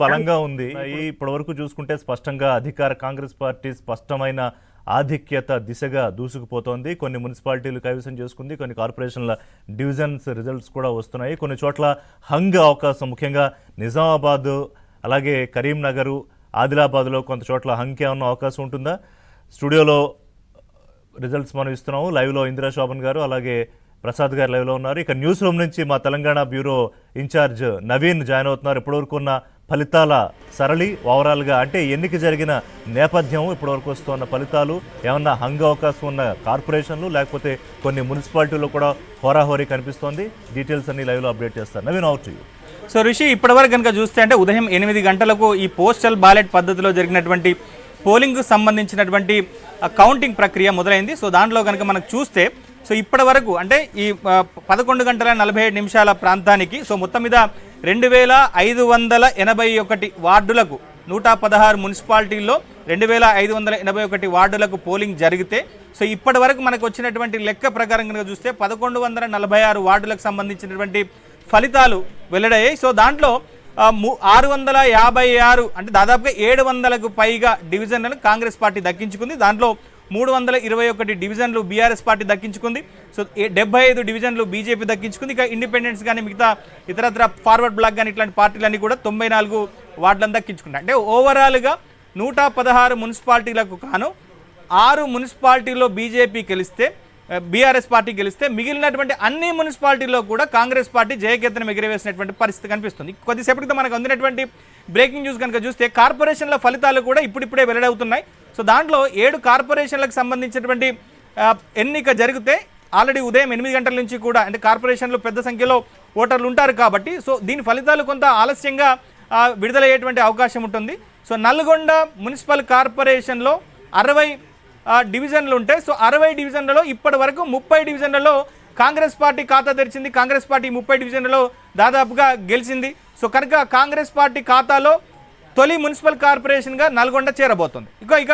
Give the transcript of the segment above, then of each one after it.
బలంగా ఉంది. ఇప్పటివరకు చూసుకుంటే స్పష్టంగా అధికార కాంగ్రెస్ పార్టీ స్పష్టమైన ఆధిక్యత దిశగా దూసుకుపోతోంది. కొన్ని మున్సిపాలిటీలు కైవసం చేసుకుంది, కొన్ని కార్పొరేషన్ల డివిజన్స్ రిజల్ట్స్ కూడా వస్తున్నాయి. కొన్ని చోట్ల హంగ్ అవకాశం, ముఖ్యంగా నిజామాబాద్, అలాగే కరీంనగర్, ఆదిలాబాద్లో కొంత చోట్ల హంగ్ ఏమన్నా అవకాశం ఉంటుందా? స్టూడియోలో రిజల్ట్స్ మనం ఇస్తున్నాము. లైవ్లో ఇందిరా శోభన్ గారు, అలాగే ప్రసాద్ గారు లైవ్లో ఉన్నారు. ఇక న్యూస్ రూమ్ నుంచి మా Telangana bureau incharge Naveen join అవుతున్నారు. ఇప్పటివరకు ఉన్న ఫలితాల సరళి ఓవరాల్గా, అంటే ఎన్నిక జరిగిన నేపథ్యం, ఇప్పటివరకు వస్తున్న ఫలితాలు, ఏమన్నా హంగ్ అవకాశం ఉన్న కార్పొరేషన్లు, లేకపోతే కొన్ని మున్సిపాలిటీలో కూడా హోరాహోరీ కనిపిస్తోంది. డీటెయిల్స్ అన్ని లైవ్లో అప్డేట్ చేస్తారు. Naveen, out to you. So Rishi, ఇప్పటివరకు కనుక చూస్తే అంటే ఉదయం 8 గంటలకు ఈ పోస్టల్ బ్యాలెట్ పద్ధతిలో జరిగినటువంటి పోలింగ్కు సంబంధించినటువంటి కౌంటింగ్ ప్రక్రియ మొదలైంది. సో దాంట్లో కనుక మనకు చూస్తే, సో ఇప్పటి వరకు అంటే ఈ 11:47 ప్రాంతానికి సో మొత్తం మీద 2581 వార్డులకు 116 మున్సిపాలిటీల్లో 2581 వార్డులకు పోలింగ్ జరిగితే, సో ఇప్పటి వరకు మనకు వచ్చినటువంటి లెక్క ప్రకారం కనుక చూస్తే 1146 వార్డులకు సంబంధించినటువంటి ఫలితాలు వెల్లడయ్యాయి. సో దాంట్లో 656 అంటే దాదాపుగా 700కు పైగా డివిజన్లను కాంగ్రెస్ పార్టీ దక్కించుకుంది. దాంట్లో 321 డివిజన్లు బీఆర్ఎస్ పార్టీ దక్కించుకుంది. సో 75 డివిజన్లు బీజేపీ దక్కించుకుంది. ఇక ఇండిపెండెన్స్ కానీ మిగతా ఇతరత్ర ఫార్వర్డ్ బ్లాక్ కానీ ఇట్లాంటి పార్టీలన్నీ కూడా 94 వార్డులను దక్కించుకుంటాయి. అంటే ఓవరాల్గా 116 మున్సిపాలిటీలకు కాను 6 మున్సిపాలిటీల్లో బీజేపీ గెలిస్తే, బీఆర్ఎస్ పార్టీ గెలిస్తే, మిగిలినటువంటి అన్ని మున్సిపాలిటీల్లో కూడా కాంగ్రెస్ పార్టీ జయకేతనం ఎగిరవేసినటువంటి పరిస్థితి కనిపిస్తుంది. కొద్దిసేపటితో మనకు అందినటువంటి బ్రేకింగ్ న్యూస్ కనుక చూస్తే కార్పొరేషన్ల ఫలితాలు కూడా ఇప్పుడిప్పుడే వెల్లడవుతున్నాయి. సో దాంట్లో 7 కార్పొరేషన్లకు సంబంధించినటువంటి ఎన్నిక జరిగితే ఆల్రెడీ ఉదయం 8 గంటల నుంచి కూడా, అంటే కార్పొరేషన్లు పెద్ద సంఖ్యలో ఓటర్లు ఉంటారు కాబట్టి, సో దీని ఫలితాలు కొంత ఆలస్యంగా విడుదలయ్యేటువంటి అవకాశం ఉంటుంది. సో నల్గొండ మున్సిపల్ కార్పొరేషన్లో 60 డివిజన్లు ఉంటాయి. సో 60 డివిజన్లలో ఇప్పటి వరకు 30 డివిజన్లలో కాంగ్రెస్ పార్టీ ఖాతా తెరిచింది. కాంగ్రెస్ పార్టీ 30 డివిజన్లలో దాదాపుగా గెలిచింది. సో కనుక కాంగ్రెస్ పార్టీ ఖాతాలో తొలి మున్సిపల్ కార్పొరేషన్గా నల్గొండ చేరబోతుంది. ఇక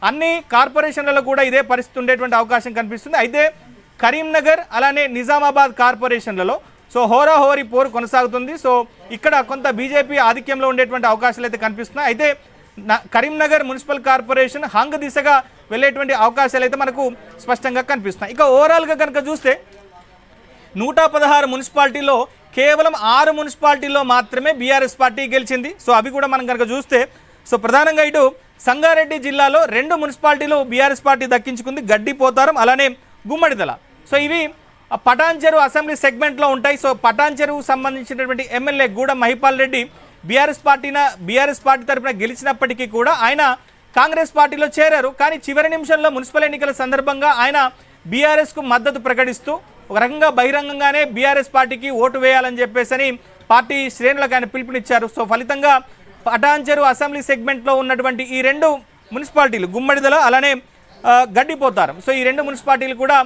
అన్ని కార్పొరేషన్లలో కూడా ఇదే పరిస్థితి ఉండేటువంటి అవకాశం కనిపిస్తుంది. అయితే కరీంనగర్ అలానే నిజామాబాద్ కార్పొరేషన్లలో సో హోరాహోరీ పోరు కొనసాగుతుంది. సో ఇక్కడ కొంత బీజేపీ ఆధిక్యంలో ఉండేటువంటి అవకాశాలు అయితే కనిపిస్తున్నాయి. అయితే కరీంనగర్ మున్సిపల్ కార్పొరేషన్ హంగ్ దిశగా వెళ్ళేటువంటి అవకాశాలు అయితే మనకు స్పష్టంగా కనిపిస్తున్నాయి. ఇక ఓవరాల్గా కనుక చూస్తే 116 మున్సిపాలిటీలో కేవలం 6 మున్సిపాలిటీల్లో మాత్రమే బీఆర్ఎస్ పార్టీ గెలిచింది. సో అవి కూడా మనం కనుక చూస్తే, సో ప్రధానంగా ఇటు సంగారెడ్డి జిల్లాలో 2 మున్సిపాలిటీలు బీఆర్ఎస్ పార్టీ దక్కించుకుంది, గడ్డిపోతారం అలానే గుమ్మడిదల. సో ఇవి పటాన్చెరు అసెంబ్లీ సెగ్మెంట్లో ఉంటాయి. సో పటాన్చెరుకు సంబంధించినటువంటి MLA Gudem Mahipal Reddy BRS party తరఫున గెలిచినప్పటికీ కూడా ఆయన కాంగ్రెస్ పార్టీలో చేరారు. కానీ చివరి నిమిషంలో మున్సిపల్ ఎన్నికల సందర్భంగా ఆయన బీఆర్ఎస్కు మద్దతు ప్రకటిస్తూ ఒక రకంగా బహిరంగంగానే బీఆర్ఎస్ పార్టీకి ఓటు వేయాలని చెప్పేసి పార్టీ శ్రేణులకు ఆయన పిలుపునిచ్చారు. సో ఫలితంగా పటాన్చెరు అసెంబ్లీ సెగ్మెంట్లో ఉన్నటువంటి ఈ 2 మున్సిపాలిటీలు గుమ్మడిదల అలానే గడ్డిపోతారం, సో ఈ 2 మున్సిపాలిటీలు కూడా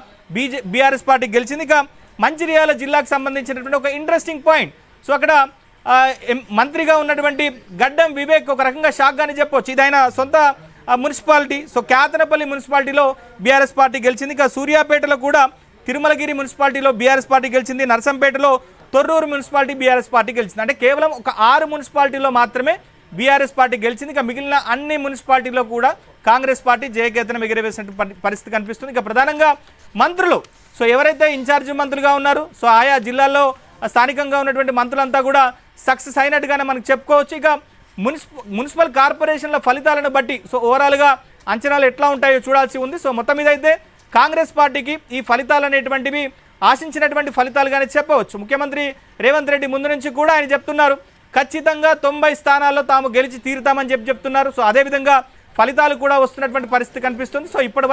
బీఆర్ఎస్ పార్టీ గెలిచింది. ఇక మంచిర్యాల జిల్లాకు సంబంధించినటువంటి ఒక ఇంట్రెస్టింగ్ పాయింట్, సో అక్కడ మంత్రిగా ఉన్నటువంటి గడ్డం వివేక్ ఒక రకంగా షాక్గానే చెప్పొచ్చు. ఇది ఆయన సొంత మున్సిపాలిటీ. సో కేతనపల్లి మున్సిపాలిటీలో బీఆర్ఎస్ పార్టీ గెలిచింది. ఇక సూర్యాపేటలో కూడా తిరుమలగిరి మున్సిపాలిటీలో బీఆర్ఎస్ పార్టీ గెలిచింది. నర్సంపేటలో తొర్రూరు మున్సిపాలిటీ బీఆర్ఎస్ పార్టీ గెలిచింది. అంటే కేవలం ఒక 6 మున్సిపాలిటీలో మాత్రమే బీఆర్ఎస్ పార్టీ గెలిచింది. ఇక మిగిలిన అన్ని మున్సిపాలిటీలో కూడా కాంగ్రెస్ పార్టీ జయకేతనం ఎగిరవేసిన పరిస్థితి కనిపిస్తుంది. ఇక ప్రధానంగా మంత్రులు, సో ఎవరైతే ఇన్ఛార్జ్ మంత్రులుగా ఉన్నారో, సో ఆయా జిల్లాల్లో స్థానికంగా ఉన్నటువంటి మంత్రులంతా కూడా సక్సెస్ అయినట్టుగానే మనకు చెప్పుకోవచ్చు. ఇక మున్సిపల్ కార్పొరేషన్ల ఫలితాలను బట్టి సో ఓవరాల్గా అంచనాలు ఎట్లా ఉంటాయో చూడాల్సి ఉంది. సో మొత్తం మీద అయితే కాంగ్రెస్ పార్టీకి ఈ ఫలితాలు అనేటువంటివి ఆశించినటువంటి ఫలితాలుగానే చెప్పవచ్చు. ముఖ్యమంత్రి రేవంత్ రెడ్డి ముందు నుంచి కూడా ఆయన చెప్తున్నారు, ఖచ్చితంగా 90 స్థానాల్లో తాము గెలిచి తీరుతామని చెప్తున్నారు. సో అదేవిధంగా ఫలితాలు కూడా వస్తున్నటువంటి పరిస్థితి కనిపిస్తుంది. సో ఇప్పటి